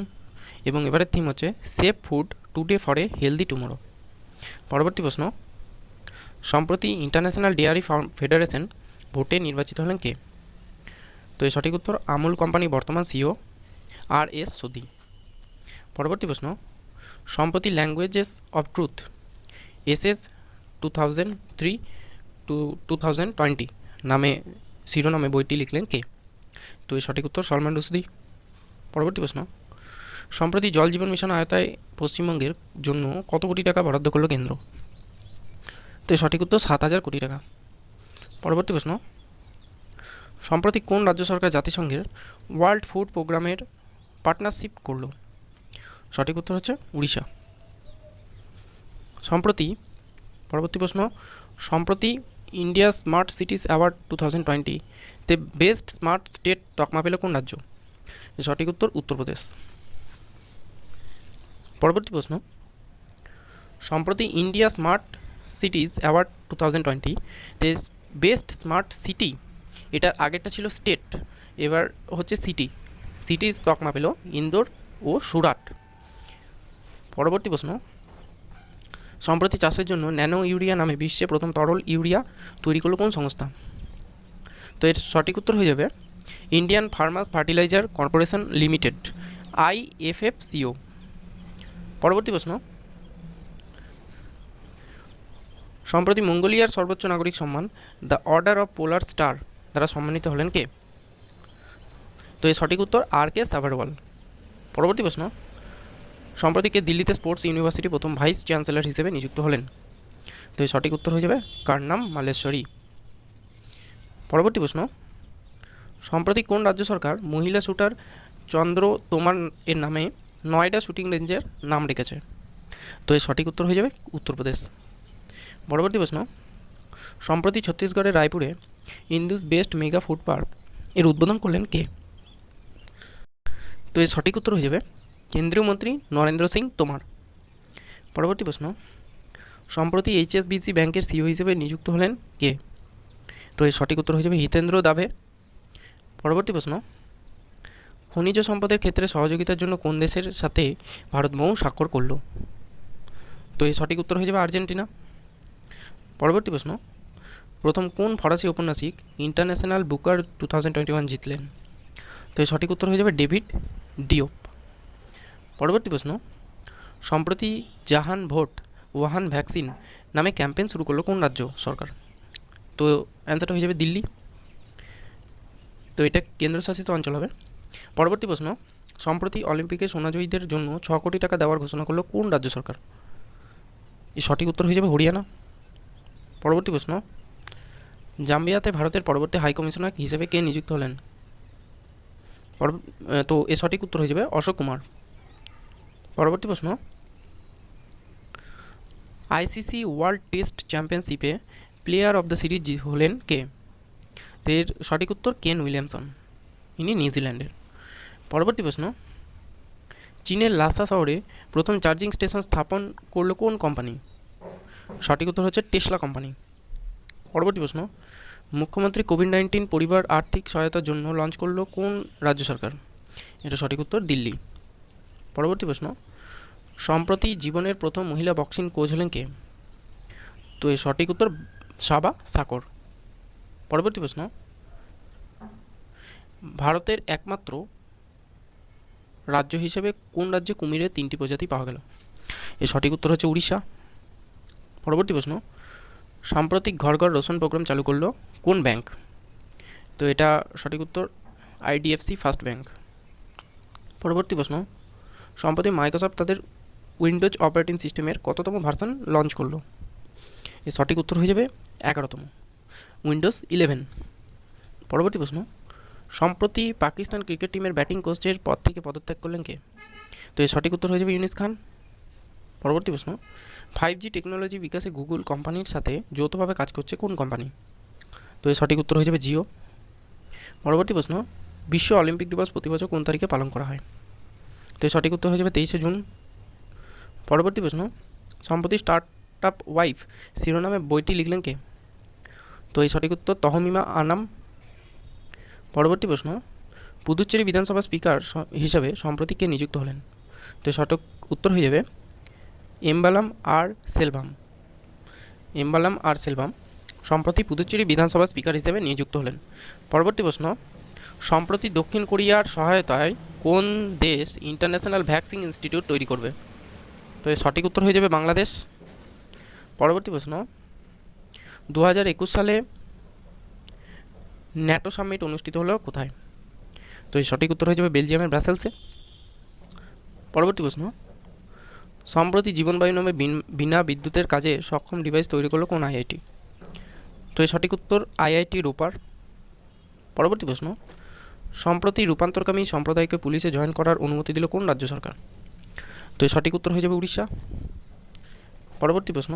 এবং এবারের থিম হচ্ছে safe food today for a healthy tomorrow. পরবর্তী প্রশ্ন, সম্প্রতি ইন্টারন্যাশনাল ডেয়ারি ফেডারেশন ভোটে নির্বাচিত হলেন কে? তো এই সঠিক উত্তর আমুল কোম্পানির বর্তমান সিইও আর.এস. সোধি। পরবর্তী প্রশ্ন, সম্প্রতি ল্যাঙ্গুয়েজেস অফ ট্রুথ এসএস 2003-2020 নামে শিরোনামে বইটি লিখলেন কে? তো এই সঠিক উত্তর সলমান রুশদি। পরবর্তী প্রশ্ন, সম্প্রতি জল জীবন মিশন আয়তায় পশ্চিমবঙ্গের জন্য কত কোটি টাকা বরাদ্দ করলো কেন্দ্র? তো এই সঠিক উত্তর 7,000 কোটি টাকা। পরবর্তী প্রশ্ন, সম্প্রতি কোন রাজ্য সরকার জাতিসংঘের ওয়ার্ল্ড ফুড প্রোগ্রামের পার্টনারশিপ করলো? সঠিক উত্তর হচ্ছে উড়িষ্যা। পরবর্তী প্রশ্ন, সম্প্রতি ইন্ডিয়া স্মার্ট সিটিজ অ্যাওয়ার্ড 2020-তে বেস্ট স্মার্ট স্টেট তকমা পেল কোন রাজ্য? সঠিক উত্তর উত্তরপ্রদেশ। পরবর্তী প্রশ্ন, সম্প্রতি ইন্ডিয়া স্মার্ট সিটিজ অ্যাওয়ার্ড 2020-তে বেস্ট স্মার্ট সিটি, এটার আগেরটা ছিল স্টেট, এবার হচ্ছে সিটিজ তকমা পেল ইন্দোর ও সুরাট। পরবর্তী প্রশ্ন, সম্প্রতি চাষের জন্য ন্যানো ইউরিয়া নামে বিশ্বে প্রথম তরল ইউরিয়া তৈরি করলো কোন সংস্থা? তো এর সঠিক উত্তর হয়ে যাবে Indian farmers fertiliser corporation limited, IFFCO। পরবর্তী প্রশ্ন, সম্প্রতি মঙ্গোলিয়ার সর্বোচ্চ নাগরিক সম্মান the order of polar star দ্বারা সম্মানিত হলেন কে? তো এর সঠিক উত্তর R.K. সাভারওয়াল। পরবর্তী প্রশ্ন, সম্প্রতি কে দিল্লিতে স্পোর্টস ইউনিভার্সিটি প্রথম ভাইস চ্যান্সেলর হিসেবে নিযুক্ত হলেন? তো এর সঠিক উত্তর হয়ে যাবে কার্নাম মালেশ্বরী। পরবর্তী প্রশ্ন, সম্প্রতি কোন রাজ্য সরকার মহিলা শুটার চন্দ্র তোমার এর নামে নয়ডা শুটিং রেঞ্জের নাম রেখেছে? তো এর সঠিক উত্তর হয়ে যাবে উত্তরপ্রদেশ। পরবর্তী প্রশ্ন, সম্প্রতি ছত্তিশগড়ের রায়পুরে Indus best mega food park এর উদ্বোধন করলেন কে? তো এর সঠিক উত্তর হয়ে যাবে কেন্দ্রীয় মন্ত্রী নরেন্দ্র সিং তোমার। পরবর্তী প্রশ্ন, সম্প্রতি HSBC ব্যাংকের সিইও হিসেবে নিযুক্ত হলেন কে? তো এর সঠিক উত্তর হয়ে যাবে হিতেন্দ্র দাভে। পরবর্তী প্রশ্ন, খনিজ সম্পদের ক্ষেত্রে সহযোগিতার জন্য কোন দেশের সাথে ভারত মৌ স্বাক্ষর করল? তো এর সঠিক উত্তর হয়ে যাবে আর্জেন্টিনা। পরবর্তী প্রশ্ন, প্রথম কোন ফরাসি ঔপন্যাসিক ইন্টারন্যাশনাল বুকার 2021 জিতলেন? তো এর সঠিক উত্তর হয়ে যাবে ডেভিড ডিওপ। পরবর্তী প্রশ্ন, সম্প্রতি জাহান ভোট ওয়াহান ভ্যাকসিন নামে ক্যাম্পেইন শুরু করলো কোন রাজ্য সরকার? তো অ্যান্সারটা হয়ে যাবে দিল্লি। তো এটা কেন্দ্রশাসিত অঞ্চল হবে। পরবর্তী প্রশ্ন, সম্প্রতি অলিম্পিকে সোনাজয়ীদের জন্য 6 কোটি টাকা দেওয়ার ঘোষণা করলো কোন রাজ্য সরকার? এই সঠিক উত্তর হয়ে যাবে হরিয়ানা। পরবর্তী প্রশ্ন, জাম্বিয়াতে ভারতের পরবর্তী হাই কমিশনার হিসেবে কে নিযুক্ত হলেন? তো এর সঠিক উত্তর হয়ে যাবে অশোক কুমার। পরবর্তী প্রশ্ন, ICC ওয়ার্ল্ড টেস্ট চ্যাম্পিয়নশিপে প্লেয়ার অফ দ্য সিরিজ হলেন কে? এর সঠিক উত্তর কেন উইলিয়ামসন, ইনি নিউজিল্যান্ডের। পরবর্তী প্রশ্ন, চীনের লাসা শহরে প্রথম চার্জিং স্টেশন স্থাপন করলো কোন কোম্পানি? সঠিক উত্তর হচ্ছে টেসলা কোম্পানি। পরবর্তী প্রশ্ন, মুখ্যমন্ত্রী কোভিড-19 পরিবার আর্থিক সহায়তার জন্য লঞ্চ করলো কোন রাজ্য সরকার? এটা সঠিক উত্তর দিল্লি। পরবর্তী প্রশ্ন, সম্প্রতি জীবনের প্রথম মহিলা বক্সিং কোচ হলেন কে? তো এর সঠিক উত্তর সাবা সাকর। পরবর্তী প্রশ্ন, ভারতের একমাত্র রাজ্য হিসেবে কোন রাজ্যে কুমিরের 3টি প্রজাতি পাওয়া গেল? এর সঠিক উত্তর হচ্ছে উড়িষ্যা। পরবর্তী প্রশ্ন, সাম্প্রতিক ঘর ঘর রেশন প্রোগ্রাম চালু করলো কোন ব্যাংক? তো এটা সঠিক উত্তর IDFC ফার্স্ট ব্যাংক। পরবর্তী প্রশ্ন, সম্প্রতি মাইক্রোসফট তাদের উইন্ডোজ অপারেটিং সিস্টেমের কততম ভার্সন লঞ্চ করলো? এর সঠিক উত্তর হয়ে যাবে 11তম, উইন্ডোজ 11। পরবর্তী প্রশ্ন, সম্প্রতি পাকিস্তান ক্রিকেট টিমের ব্যাটিং কোচের পদ থেকে পদত্যাগ করলেন কে? তো এর সঠিক উত্তর হয়ে যাবে ইউনুস খান। পরবর্তী প্রশ্ন, 5G টেকনোলজি বিকাশে গুগল কোম্পানির সাথে যৌথভাবে কাজ করছে কোন কোম্পানি? তো এর সঠিক উত্তর হয়ে যাবে জিও। পরবর্তী প্রশ্ন, বিশ্ব অলিম্পিক দিবস প্রতি বছর কোন তারিখে পালন করা হয়? তো এর সঠিক উত্তর হয়ে যাবে 23শে জুন। পরবর্তী প্রশ্ন, সম্প্রতি স্টার্ট আপ ওয়াইফ শিরোনামে বইটি লিখলেন কে? তো এই সঠিক উত্তর তহমিমা আনাম। পরবর্তী প্রশ্ন, পুদুচ্চেরি বিধানসভা স্পিকার হিসাবে সম্প্রতি কে নিযুক্ত হলেন? তো সঠিক উত্তর হয়ে যাবে এম্বালাম আর সেলভাম। এম্বালাম আর সেলভাম সম্প্রতি পুদুচ্চেরি বিধানসভা স্পিকার হিসেবে নিযুক্ত হলেন। পরবর্তী প্রশ্ন, সম্প্রতি দক্ষিণ কোরিয়ার সহায়তায় কোন দেশ ইন্টারন্যাশনাল ভ্যাকসিন ইনস্টিটিউট তৈরি করবে? তো এর সঠিক উত্তর হয়ে যাবে বাংলাদেশ। পরবর্তী প্রশ্ন, 2021 সালে ন্যাটো সামিট অনুষ্ঠিত হলো কোথায়? তো এর সঠিক উত্তর হয়ে যাবে বেলজিয়ামের ব্রাসেলসে। পরবর্তী প্রশ্ন, সম্প্রতি জীবনবায়ু নামে বিনা বিদ্যুতের কাজে সক্ষম ডিভাইস তৈরি করলো কোন আইআইটি? তো এর সঠিক উত্তর আইআইটি রূপার। পরবর্তী প্রশ্ন, সম্প্রতি রূপান্তরকামী সম্প্রদায়কে পুলিশে জয়েন করার অনুমতি দিল কোন রাজ্য সরকার? তো এর সঠিক উত্তর হয়ে যাবে উড়িষ্যা। পরবর্তী প্রশ্ন,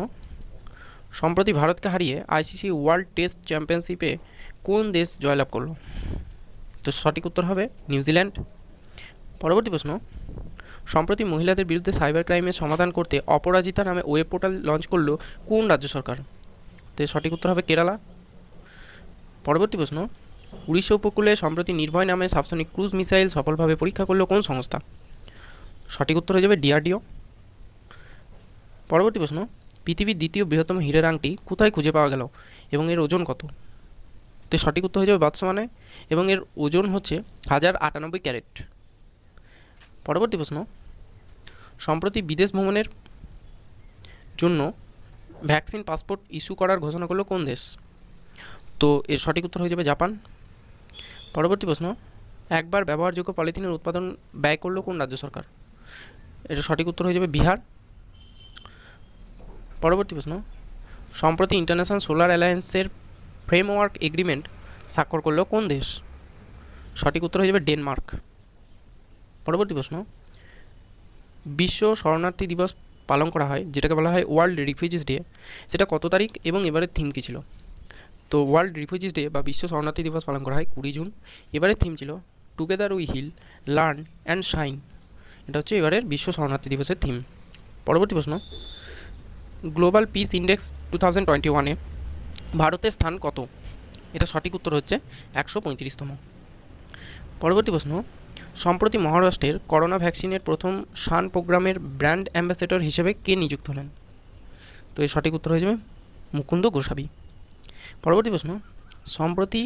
সম্প্রতি ভারতকে হারিয়ে আইসিসি ওয়ার্ল্ড টেস্ট চ্যাম্পিয়নশিপে কোন দেশ জয়লাভ করলো? তো সঠিক উত্তর হবে নিউজিল্যান্ড। পরবর্তী প্রশ্ন, সম্প্রতি মহিলাদের বিরুদ্ধে সাইবার ক্রাইমের সমাধান করতে অপরাজিতা নামে ওয়েব পোর্টাল লঞ্চ করলো কোন রাজ্য সরকার? তো সঠিক উত্তর হবে কেরালা। পরবর্তী প্রশ্ন, উড়িষ্যা উপকূলে সম্প্রতি নির্ভয় নামে সাবসনিক ক্রুজ মিসাইল সফলভাবে পরীক্ষা করলো কোন সংস্থা? সঠিক উত্তর হয়ে যাবে ডিআরডিও। পরবর্তী প্রশ্ন, পৃথিবীর দ্বিতীয় বৃহত্তম হীরের আংটি কোথায় খুঁজে পাওয়া গেল এবং এর ওজন কত? তো সঠিক উত্তর হয়ে যাবে বতসোয়ানায় এবং এর ওজন হচ্ছে 1098 ক্যারেট। পরবর্তী প্রশ্ন, সম্প্রতি বিদেশ ভ্রমণের জন্য ভ্যাকসিন পাসপোর্ট ইস্যু করার ঘোষণা করলো কোন দেশ? তো এর সঠিক উত্তর হয়ে যাবে জাপান। পরবর্তী প্রশ্ন, একবার ব্যবহারযোগ্য পলিথিনের উৎপাদন ব্যয় করলো কোন রাজ্য সরকার? এর সঠিক উত্তর হয়ে যাবে বিহার। পরবর্তী প্রশ্ন, সম্প্রতি ইন্টারন্যাশনাল সোলার অ্যালায়েন্সের ফ্রেমওয়ার্ক এগ্রিমেন্ট স্বাক্ষর করলো কোন দেশ? সঠিক উত্তর হয়ে যাবে ডেনমার্ক। পরবর্তী প্রশ্ন, বিশ্ব শরণার্থী দিবস পালন করা হয় যেটাকে বলা হয় ওয়ার্ল্ড রিফিউজিস ডে, সেটা কত তারিখ এবং এবারের থিম কী ছিল? তো ওয়ার্ল্ড রিফিউজিস ডে বা বিশ্ব শরণার্থী দিবস পালন করা হয় 20 জুন। এবারের থিম ছিল together we heal, learn and shine. এটা হচ্ছে এবারের বিশ্ব শরণার্থী দিবসের থিম। পরবর্তী প্রশ্ন, গ্লোবাল পিস ইন্ডেক্স 2021-এ ভারতের স্থান কত? এটা সঠিক উত্তর হচ্ছে 135তম। পরবর্তী প্রশ্ন, সম্প্রতি মহারাষ্ট্রের করোনা ভ্যাকসিনের প্রথম শান প্রোগ্রামের ব্র্যান্ড অ্যাম্বাসেডর হিসেবে কে নিযুক্ত হলেন? তো এর সঠিক উত্তর হয়ে যাবে মুকুন্দ গোস্বামী। পরবর্তী প্রশ্ন, সম্প্রতি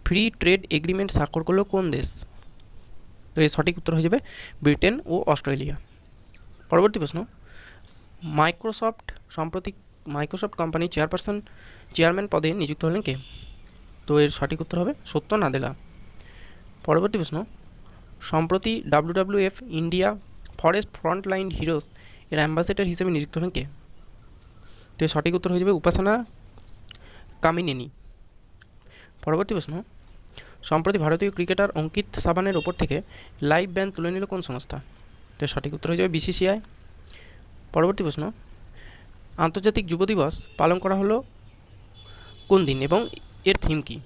ফ্রি ট্রেড এগ্রিমেন্ট স্বাক্ষর করলো কোন দেশ? তো এর সঠিক উত্তর হয়ে যাবে ব্রিটেন ও অস্ট্রেলিয়া। পরবর্তী প্রশ্ন, মাইক্রোসফট কোম্পানির চেয়ারম্যান পদে নিযুক্ত হলেন কে? তো এর সঠিক উত্তর হবে সত্য নাদেলা। পরবর্তী প্রশ্ন, সম্প্রতি WWF India forest frontline heroes এর অ্যাম্বাসেডর হিসেবে নিযুক্ত হলেন কে? তো এর সঠিক উত্তর হয়ে যাবে উপাসনা কামিনেনি। পরবর্তী প্রশ্ন, সম্প্রতি ভারতীয় ক্রিকেটার অঙ্কিত সাবানের ওপর থেকে লাইভ ব্যান তুলে নিল কোন সংস্থা? তো এর সঠিক উত্তর হয়ে যাবে BCCI। পরবর্তী প্রশ্ন, আন্তর্জাতিক যুব দিবস পালন করা হলো কোন দিন এবং এর থিম কী?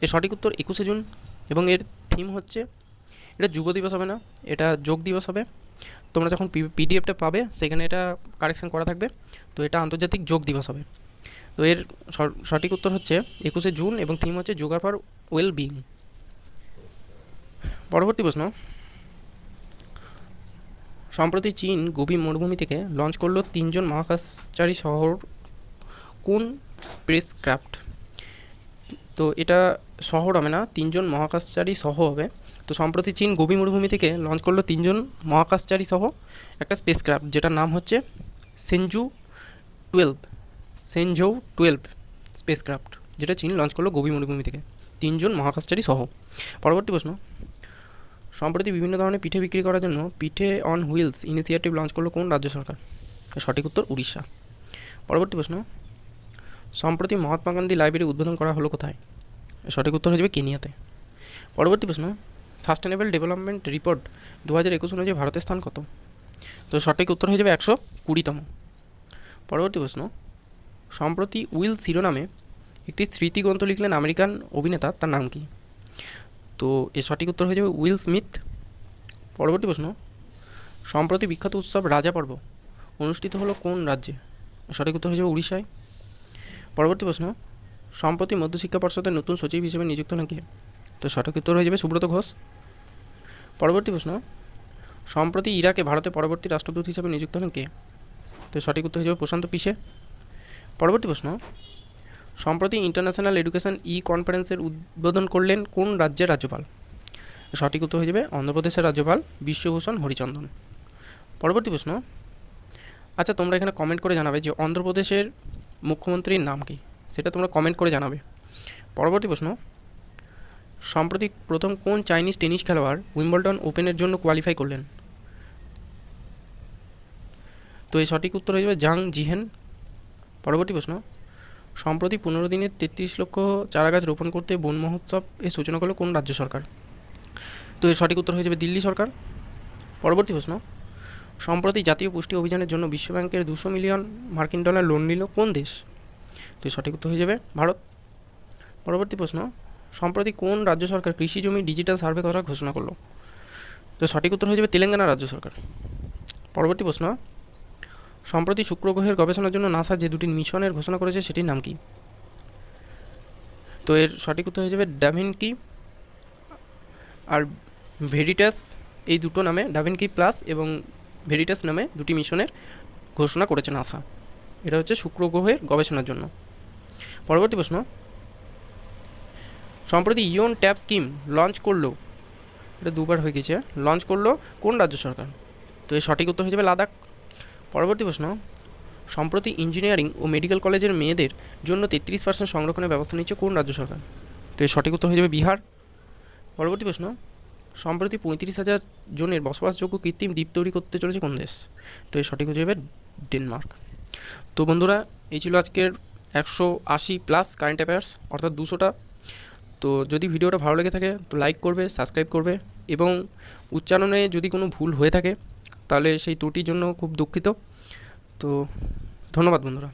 এর সঠিক উত্তর 21শে জুন এবং এর থিম হচ্ছে, এটা যুব দিবস হবে না, এটা যোগ দিবস হবে। তোমরা যখন পিডিএফটা পাবে সেখানে এটা কারেকশান করা থাকবে। তো এটা আন্তর্জাতিক যোগ দিবস হবে। তো এর সঠিক উত্তর হচ্ছে 21শে জুন এবং থিম হচ্ছে যোগা ফর ওয়েল বিং। পরবর্তী প্রশ্ন, সম্প্রতি চীন গোবি মরুভূমি থেকে লঞ্চ করলো 3 জন মহাকাশচারী শহর কোন স্পেসক্রাফট? তো এটা শহর হবে না, 3 জন মহাকাশচারী সহ হবে। তো সম্প্রতি চীন গোবি মরুভূমি থেকে লঞ্চ করলো 3 জন মহাকাশচারী সহ একটা স্পেসক্রাফট যেটার নাম হচ্ছে সেনঝৌ 12 স্পেসক্রাফট, যেটা চীন লঞ্চ করলো গোবি মরুভূমি থেকে 3 জন মহাকাশচারী সহ। পরবর্তী প্রশ্ন, সম্প্রতি বিভিন্ন ধরনের পিঠে বিক্রি করার জন্য পিঠে অন হুইলস ইনিশিয়েটিভ লঞ্চ করলো কোন রাজ্য সরকার? সঠিক উত্তর উড়িষ্যা। পরবর্তী প্রশ্ন, সম্প্রতি মহাত্মা গান্ধী লাইব্রেরি উদ্বোধন করা হলো কোথায়? সঠিক উত্তর হয়ে যাবে কেনিয়াতে। পরবর্তী প্রশ্ন, সাস্টেনেবল ডেভেলপমেন্ট রিপোর্ট 2021 অনুযায়ী ভারতের স্থান কত? তো সঠিক উত্তর হয়ে যাবে 120তম। পরবর্তী প্রশ্ন, সম্প্রতি উইল শিরোনামে একটি স্মৃতিগ্রন্থ লিখলেন আমেরিকান অভিনেতা, তার নাম কি? তো এর সঠিক উত্তর হয়ে যাবে উইল স্মিথ। পরবর্তী প্রশ্ন, সম্প্রতি বিখ্যাত উৎসব রাজা পর্ব অনুষ্ঠিত হলো কোন রাজ্যে? সঠিক উত্তর হয়ে যাবে উড়িষ্যায়। পরবর্তী প্রশ্ন, সম্প্রতি মধ্যশিক্ষা পর্ষদের নতুন সচিব হিসেবে নিযুক্ত হলেন কে? তো সঠিক উত্তর হয়ে যাবে সুব্রত ঘোষ। পরবর্তী প্রশ্ন, সম্প্রতি ইরাকে ভারতের পরবর্তী রাষ্ট্রদূত হিসেবে নিযুক্ত হলেন কে? তো সঠিক উত্তর হয়ে যাবে প্রশান্ত পিসে। পরবর্তী প্রশ্ন, সম্প্রতি ইন্টারন্যাশনাল এডুকেশন কনফারেন্সের উদ্বোধন করলেন কোন রাজ্যের রাজ্যপাল? সঠিক উত্তর হয়ে যাবে অন্ধ্রপ্রদেশের রাজ্যপাল বিশ্বভূষণ হরিচন্দন। পরবর্তী প্রশ্ন, আচ্ছা তোমরা এখানে কমেন্ট করে জানাবে যে অন্ধ্রপ্রদেশের মুখ্যমন্ত্রীর নাম কি, সেটা তোমরা কমেন্ট করে জানাবে। পরবর্তী প্রশ্ন, সম্প্রতি প্রথম কোন চাইনিজ টেনিস খেলোয়াড় উইম্বলডন ওপেনের জন্য কোয়ালিফাই করলেন? তো এই সঠিক উত্তর হয়ে যাবে জাং জিহেন। পরবর্তী প্রশ্ন, সম্প্রতি 15 দিনে 33 লক্ষ চারা গাছ রোপণ করতে বন মহোৎসব এর সূচনা করলো কোন রাজ্য সরকার? তো এর সঠিক উত্তর হয়ে যাবে দিল্লি সরকার। পরবর্তী প্রশ্ন, সম্প্রতি জাতীয় পুষ্টি অভিযানের জন্য বিশ্বব্যাংকের 200 মিলিয়ন মার্কিন ডলার লোন নিল কোন দেশ? তো এর সঠিক উত্তর হয়ে যাবে ভারত। পরবর্তী প্রশ্ন, সম্প্রতি কোন রাজ্য সরকার কৃষি জমি ডিজিটাল সার্ভে করার ঘোষণা করলো? তো সঠিক উত্তর হয়ে যাবে তেলেঙ্গানা রাজ্য সরকার। পরবর্তী প্রশ্ন, সম্প্রতি শুক্র গ্রহের গবেষণার জন্য নাসা যে দুটি মিশনের ঘোষণা করেছে সেটির নাম কি? তো এর সঠিক উত্তর হয়ে যাবে ডাভিনকি আর ভেরিটাস, এই দুটো নামে ডাভিনকি প্লাস এবং ভেরিটাস নামে দুটি মিশনের ঘোষণা করেছে নাসা। এটা হচ্ছে শুক্র গ্রহের গবেষণার জন্য। পরবর্তী প্রশ্ন, সম্প্রতি ইয়ন ট্যাব স্কিম লঞ্চ করলো, এটা দুবার হয়ে গেছে, লঞ্চ করলো কোন রাজ্য সরকার? তো এর সঠিক উত্তর হয়ে যাবে লাদাখ। পরবর্তী প্রশ্ন, সম্প্রতি ইঞ্জিনিয়ারিং ও মেডিকেল কলেজের মেয়েদের জন্য 33% সংরক্ষণের ব্যবস্থা নিচ্ছে কোন রাজ্য সরকার? তো এর সঠিক উত্তর হয়ে যাবে বিহার। পরবর্তী প্রশ্ন, সম্প্রতি 35,000 জনের বসবাসযোগ্য কৃত্রিম দ্বীপ তৈরি করতে চলেছে কোন দেশ? তো এর সঠিক হয়ে যাবে ডেনমার্ক। তো বন্ধুরা, এই ছিল আজকের 180+ কারেন্ট অ্যাফেয়ার্স, অর্থাৎ 200টা। তো যদি ভিডিওটা ভালো লেগে থাকে তো লাইক করবে, সাবস্ক্রাইব করবে, এবং উচ্চারণে যদি কোনো ভুল হয়ে থাকে তাহলে সেই ত্রুটির জন্য খুব দুঃখিত। তো ধন্যবাদ বন্ধুরা।